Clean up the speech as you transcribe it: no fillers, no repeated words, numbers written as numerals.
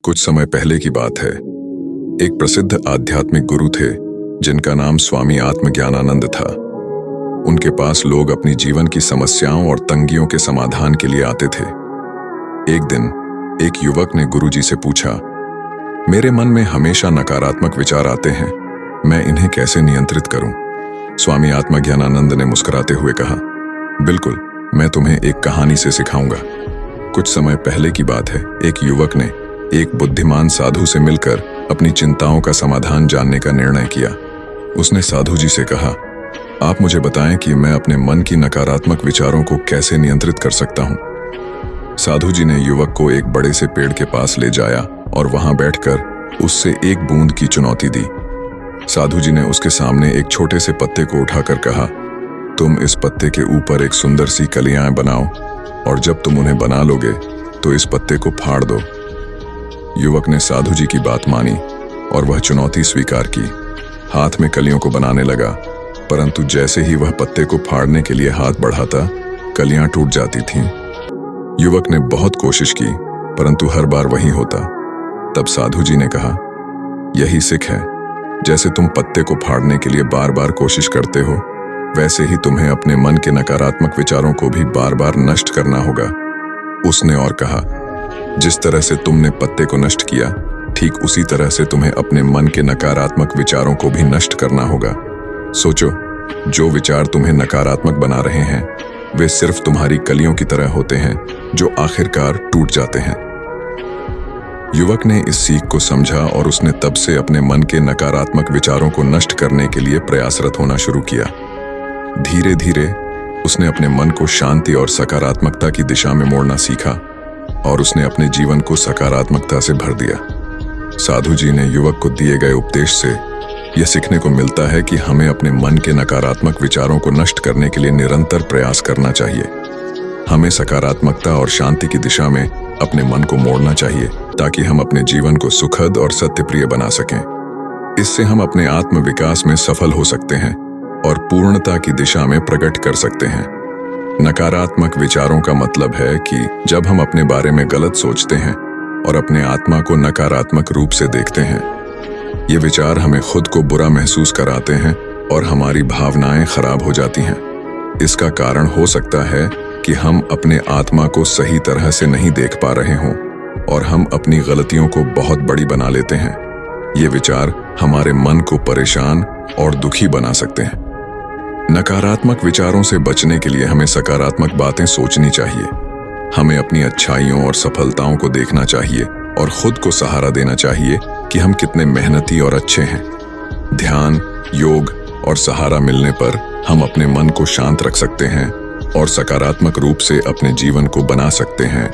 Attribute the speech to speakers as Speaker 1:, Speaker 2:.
Speaker 1: कुछ समय पहले की बात है। एक प्रसिद्ध आध्यात्मिक गुरु थे जिनका नाम स्वामी आत्मज्ञानानंद था। उनके पास लोग अपनी जीवन की समस्याओं और तंगियों के समाधान के लिए आते थे। एक दिन एक युवक ने गुरुजी से पूछा, मेरे मन में हमेशा नकारात्मक विचार आते हैं, मैं इन्हें कैसे नियंत्रित करूं? स्वामी आत्मज्ञानानंद ने मुस्कुराते हुए कहा, बिल्कुल, मैं तुम्हें एक कहानी से सिखाऊंगा। कुछ समय पहले की बात है। एक युवक ने एक बुद्धिमान साधु से मिलकर अपनी चिंताओं का समाधान जानने का निर्णय किया। उसने साधु जी से कहा, आप मुझे बताएं कि मैं अपने मन की नकारात्मक विचारों को कैसे नियंत्रित कर सकता हूं। साधु जी ने युवक को एक बड़े से पेड़ के पास ले जाया और वहां बैठकर उससे एक बूंद की चुनौती दी। साधु जी ने उसके सामने एक छोटे से पत्ते को उठाकर कहा, तुम इस पत्ते के ऊपर एक सुंदर सी कलियां बनाओ और जब तुम उन्हें बना लोगे तो इस पत्ते को फाड़ दो। युवक ने साधु जी की बात मानी और वह चुनौती स्वीकार की। हाथ में कलियों को बनाने लगा, परंतु जैसे ही वह पत्ते को फाड़ने के लिए हाथ बढ़ाता, कलियां टूट जाती थीं। युवक ने बहुत कोशिश की, परंतु हर बार वही होता। तब साधु जी ने कहा, यही सिख है, जैसे तुम पत्ते को फाड़ने के लिए बार बार कोशिश करते हो, वैसे ही तुम्हें अपने मन के नकारात्मक विचारों को भी बार बार नष्ट करना होगा। उसने और कहा, जिस तरह से तुमने पत्ते को नष्ट किया, ठीक उसी तरह से तुम्हें अपने मन के नकारात्मक विचारों को भी नष्ट करना होगा। सोचो, जो विचार तुम्हें नकारात्मक बना रहे हैं, वे सिर्फ तुम्हारी कलियों की तरह होते हैं जो आखिरकार टूट जाते हैं। युवक ने इस सीख को समझा और उसने तब से अपने मन के नकारात्मक विचारों को नष्ट करने के लिए प्रयासरत होना शुरू किया। धीरे धीरे उसने अपने मन को शांति और सकारात्मकता की दिशा में मोड़ना सीखा और उसने अपने जीवन को सकारात्मकता से भर दिया। साधु जी ने युवक को दिए गए उपदेश से यह सीखने को मिलता है कि हमें अपने मन के नकारात्मक विचारों को नष्ट करने के लिए निरंतर प्रयास करना चाहिए। हमें सकारात्मकता और शांति की दिशा में अपने मन को मोड़ना चाहिए ताकि हम अपने जीवन को सुखद और सत्यप्रिय बना सकें। इससे हम अपने आत्म विकास में सफल हो सकते हैं और पूर्णता की दिशा में प्रकट कर सकते हैं। नकारात्मक विचारों का मतलब है कि जब हम अपने बारे में गलत सोचते हैं और अपने आत्मा को नकारात्मक रूप से देखते हैं, ये विचार हमें खुद को बुरा महसूस कराते हैं और हमारी भावनाएं खराब हो जाती हैं। इसका कारण हो सकता है कि हम अपने आत्मा को सही तरह से नहीं देख पा रहे हों और हम अपनी गलतियों को बहुत बड़ी बना लेते हैं। ये विचार हमारे मन को परेशान और दुखी बना सकते हैं। नकारात्मक विचारों से बचने के लिए हमें सकारात्मक बातें सोचनी चाहिए। हमें अपनी अच्छाइयों और सफलताओं को देखना चाहिए और खुद को सहारा देना चाहिए कि हम कितने मेहनती और अच्छे हैं। ध्यान, योग और सहारा मिलने पर हम अपने मन को शांत रख सकते हैं और सकारात्मक रूप से अपने जीवन को बना सकते हैं।